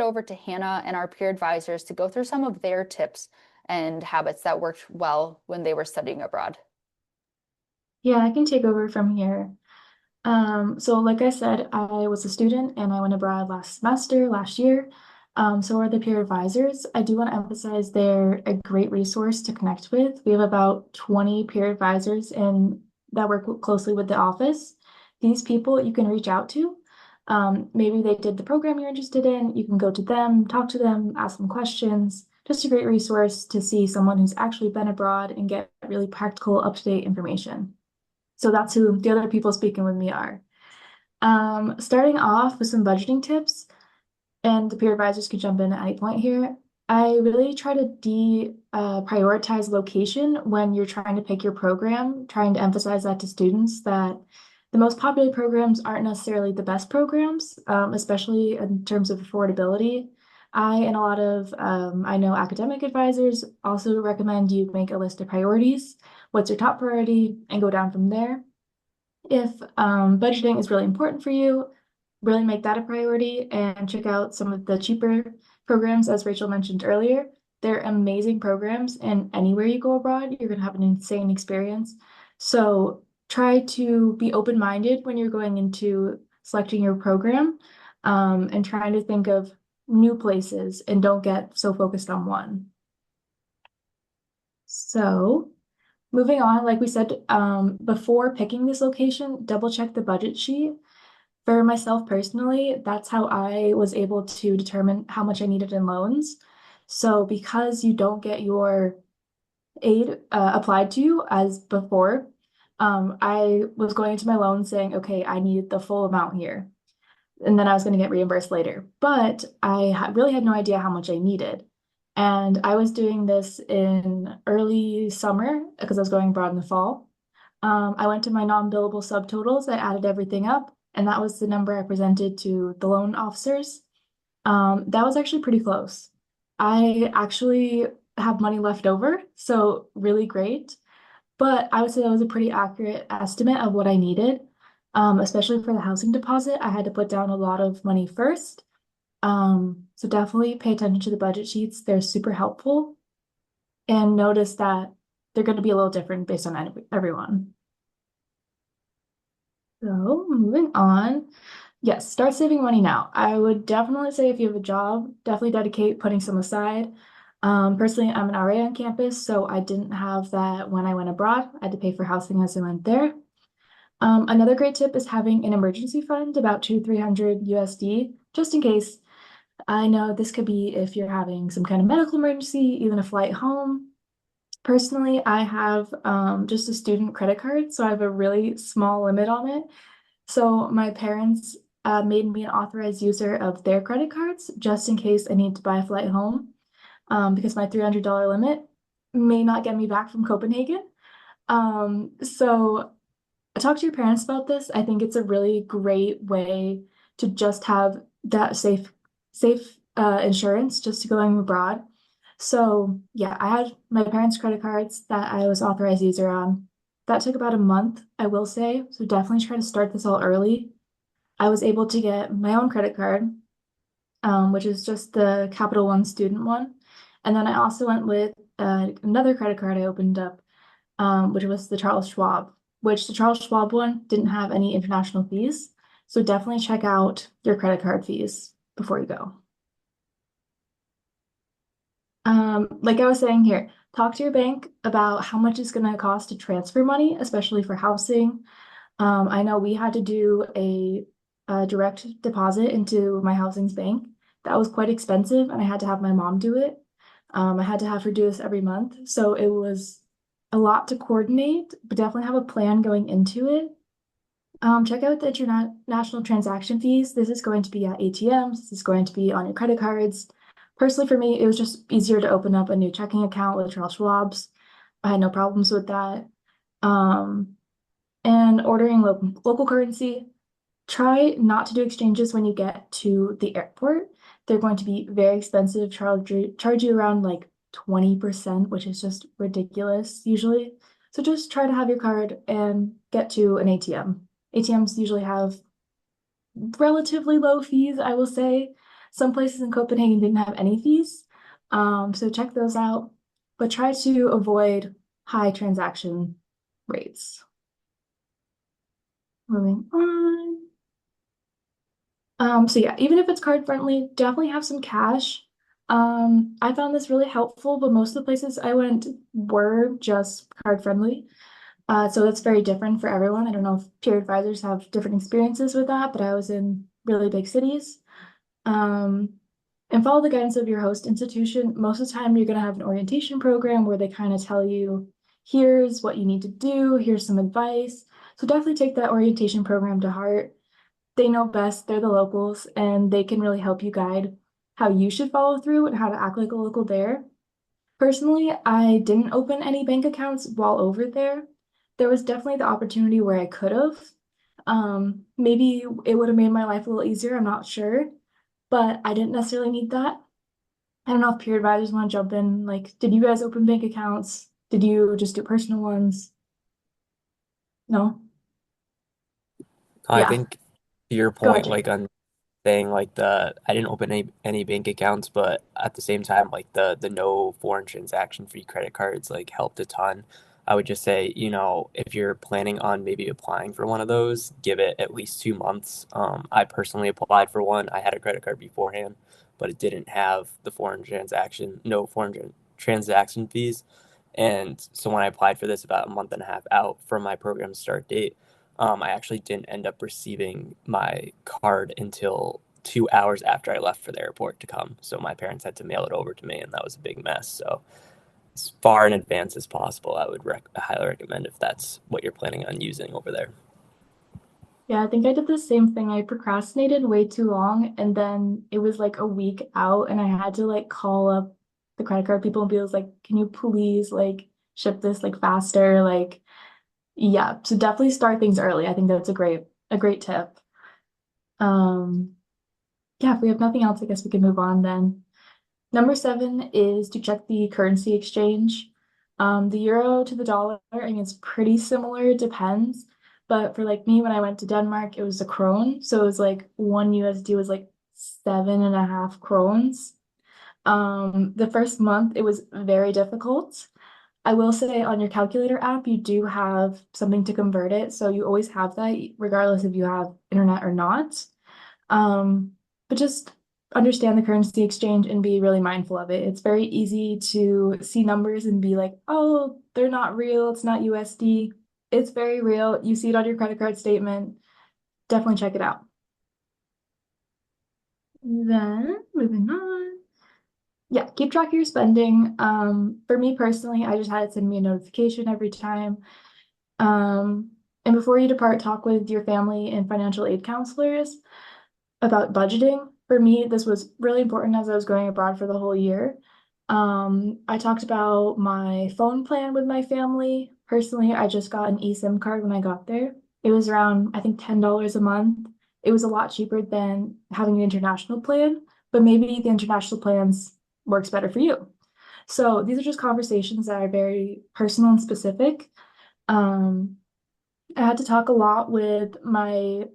it over to Hannah and our peer advisors to go through some of their tips and habits that worked well when they were studying abroad. Yeah, I can take over from here. So like I said, I was a student and I went abroad last semester, last year. So are the peer advisors. I do want to emphasize they're a great resource to connect with. We have about 20 peer advisors and that work closely with the office. These people you can reach out to. Maybe they did the program you're interested in. You can go to them, talk to them, ask them questions. Just a great resource to see someone who's actually been abroad and get really practical, up-to-date information. So that's who the other people speaking with me are. Starting off with some budgeting tips, and the peer advisors could jump in at any point here. I really try to prioritize location when you're trying to pick your program, trying to emphasize that to students that the most popular programs aren't necessarily the best programs, especially in terms of affordability. I and a lot of I know academic advisors also recommend you make a list of priorities. What's your top priority, and go down from there. If budgeting is really important for you, really make that a priority and check out some of the cheaper programs, as Rachel mentioned earlier. They're amazing programs, and anywhere you go abroad, you're going to have an insane experience. So try to be open-minded when you're going into selecting your program, and trying to think of new places and don't get so focused on one. So moving on, like we said, before picking this location, double check the budget sheet. For myself personally, that's how I was able to determine how much I needed in loans. So because you don't get your aid applied to you as before, I was going into my loan saying, okay, I need the full amount here. And then I was going to get reimbursed later. But I really had no idea how much I needed. And I was doing this in early summer because I was going abroad in the fall. I went to my non-billable subtotals. I added everything up, and that was the number I presented to the loan officers. That was actually pretty close. I actually have money left over, so really great. But I would say that was a pretty accurate estimate of what I needed, especially for the housing deposit. I had to put down a lot of money first. So definitely pay attention to the budget sheets. They're super helpful. And notice that they're going to be a little different based on everyone. So moving on. Yes, start saving money now. I would definitely say if you have a job, definitely dedicate putting some aside. Personally, I'm an RA on campus, so I didn't have that when I went abroad. I had to pay for housing as I went there. Another great tip is having an emergency fund, about 300 USD, just in case. I know this could be if you're having some kind of medical emergency, even a flight home. Personally, I have just a student credit card, so I have a really small limit on it. So my parents made me an authorized user of their credit cards just in case I need to buy a flight home, because my $300 limit may not get me back from Copenhagen. So talk to your parents about this. I think it's a really great way to just have that safe insurance just to going abroad. So yeah, I had my parents' credit cards that I was authorized user on. That took about a month, I will say. So definitely try to start this all early. I was able to get my own credit card, which is just the Capital One student one. And then I also went with another credit card I opened up, which was the Charles Schwab, which the Charles Schwab one didn't have any international fees. So definitely check out your credit card fees before you go. Like I was saying here, talk to your bank about how much it's going to cost to transfer money, especially for housing. I know we had to do a direct deposit into my housing's bank. That was quite expensive, and I had to have my mom do it. I had to have her do this every month, so it was a lot to coordinate, but definitely have a plan going into it. Check out the international transaction fees. This is going to be at ATMs. This is going to be on your credit cards. Personally, for me, it was just easier to open up a new checking account with Charles Schwab's. I had no problems with that. Um, and ordering local currency. Try not to do exchanges when you get to the airport. They're going to be very expensive, charge you around like 20%, which is just ridiculous usually. So just try to have your card and get to an ATM. ATMs usually have relatively low fees, I will say. Some places in Copenhagen didn't have any fees. So check those out, but try to avoid high transaction rates. Moving on. So yeah, even if it's card friendly, definitely have some cash. I found this really helpful, but most of the places I went were just card friendly. So it's very different for everyone. I don't know if peer advisors have different experiences with that, but I was in really big cities. Um, and follow the guidance of your host institution. Most of the time, you're going to have an orientation program where they kind of tell you, here's what you need to do, here's some advice. So definitely take that orientation program to heart. They know best, they're the locals, and they can really help you guide how you should follow through and how to act like a local there. Personally, I didn't open any bank accounts while over there. There was definitely the opportunity where I could have. Maybe it would have made my life a little easier, I'm not sure, but I didn't necessarily need that. I don't know if peer advisors want to jump in. Like, did you guys open bank accounts? Did you just do personal ones? No? I Yeah, think to your go ahead, point, like Jacob. on saying like the I didn't open any bank accounts, but at the same time, like the no foreign transaction fee credit cards like helped a ton. I would just say, if you're planning on maybe applying for one of those, give it at least 2 months. I personally applied for one. I had a credit card beforehand, but it didn't have the no transaction fees. And so when I applied for this about a month and a half out from my program start date, I actually didn't end up receiving my card until 2 hours after I left for the airport to come. So my parents had to mail it over to me, and that was a big mess. So as far in advance as possible, I would highly recommend if that's what you're planning on using over there. Yeah, I think I did the same thing. I procrastinated way too long, and then it was like a week out, and I had to like call up the credit card people and be like, "Can you please like ship this like faster?" Like, yeah. So definitely start things early. I think that's a great tip. Um, yeah, if we have nothing else, I guess we can move on then. Number seven is to check the currency exchange. The euro to the dollar, I mean, it's pretty similar, it depends. But for like me, when I went to Denmark, it was a krone. So it was like one USD was like 7.5 krones. The first month, it was very difficult. I will say on your calculator app, you do have something to convert it. So you always have that, regardless if you have internet or not. Um, but just understand the currency exchange and be really mindful of it. It's very easy to see numbers and be like, oh, they're not real. It's not USD. It's very real. You see it on your credit card statement. Definitely check it out. Then moving on. Yeah, keep track of your spending. For me personally, I just had it send me a notification every time. Um, and before you depart, talk with your family and financial aid counselors about budgeting. For me, this was really important as I was going abroad for the whole year. I talked about my phone plan with my family. Personally, I just got an eSIM card when I got there. It was around, I think, $10 a month. It was a lot cheaper than having an international plan, but maybe the international plans works better for you. So these are just conversations that are very personal and specific. Um, I had to talk a lot with my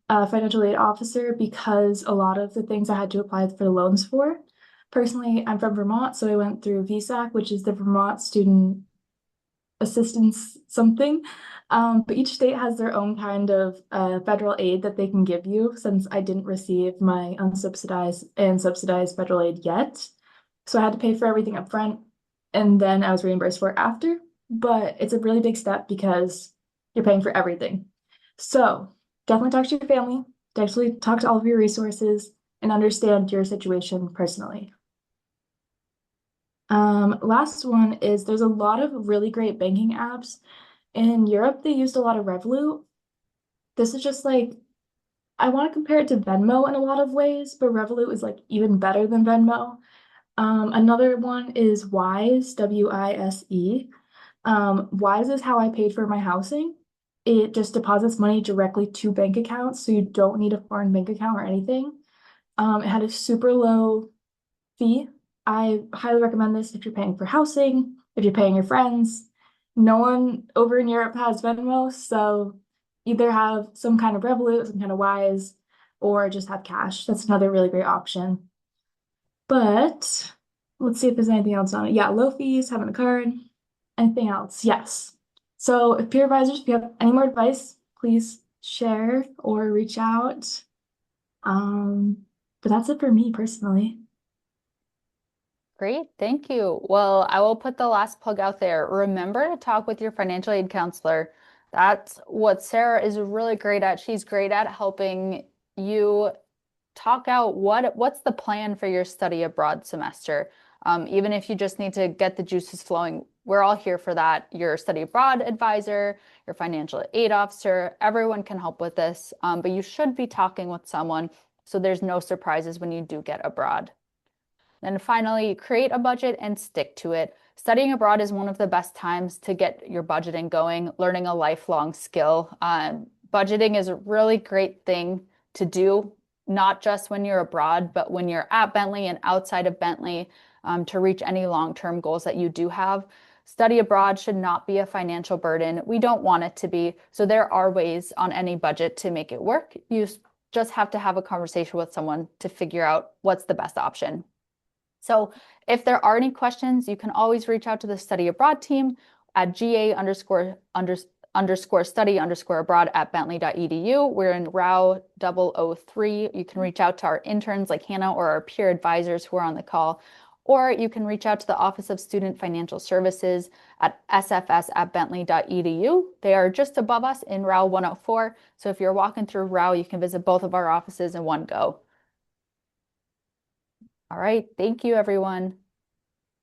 financial aid officer because a lot of the things I had to apply for the loans for. Personally, I'm from Vermont, so I went through VSAC, which is the Vermont Student Assistance something. But each state has their own kind of federal aid that they can give you since I didn't receive my unsubsidized and subsidized federal aid yet. So I had to pay for everything up front and then I was reimbursed for it after. But it's a really big step because you're paying for everything. So definitely talk to your family, definitely talk to all of your resources and understand your situation personally. Last one is there's a lot of really great banking apps. In Europe, they used a lot of Revolut. This is just like, I want to compare it to Venmo in a lot of ways, but Revolut is like even better than Venmo. Another one is Wise, Wise. Wise is how I paid for my housing. It just deposits money directly to bank accounts, so you don't need a foreign bank account or anything. It had a super low fee. I highly recommend this if you're paying for housing, if you're paying your friends. No one over in Europe has Venmo, so either have some kind of Revolut, some kind of Wise. or just have cash. That's another really great option. But let's see if there's anything else on it. Yeah, low fees, having a card. Anything else? Yes. So if peer advisors, if you have any more advice, please share or reach out. But that's it for me personally. Great, thank you. Well, I will put the last plug out there. Remember to talk with your financial aid counselor. That's what Sarah is really great at. She's great at helping you talk out what's the plan for your study abroad semester. Even if you just need to get the juices flowing, we're all here for that. Your study abroad advisor, your financial aid officer, everyone can help with this. But you should be talking with someone so there's no surprises when you do get abroad. And finally, create a budget and stick to it. Studying abroad is one of the best times to get your budgeting going, learning a lifelong skill. Budgeting is a really great thing to do, not just when you're abroad, but when you're at Bentley and outside of Bentley, to reach any long-term goals that you do have. Study abroad should not be a financial burden. We don't want it to be. So there are ways on any budget to make it work. You just have to have a conversation with someone to figure out what's the best option. So if there are any questions, you can always reach out to the study abroad team at GA_study_abroad@bentley.edu. We're in RAU 003. You can reach out to our interns like Hannah or our peer advisors who are on the call, or you can reach out to the Office of Student Financial Services at sfs@bentley.edu. They are just above us in RAU 104. So if you're walking through RAU, you can visit both of our offices in one go. All right, thank you, everyone.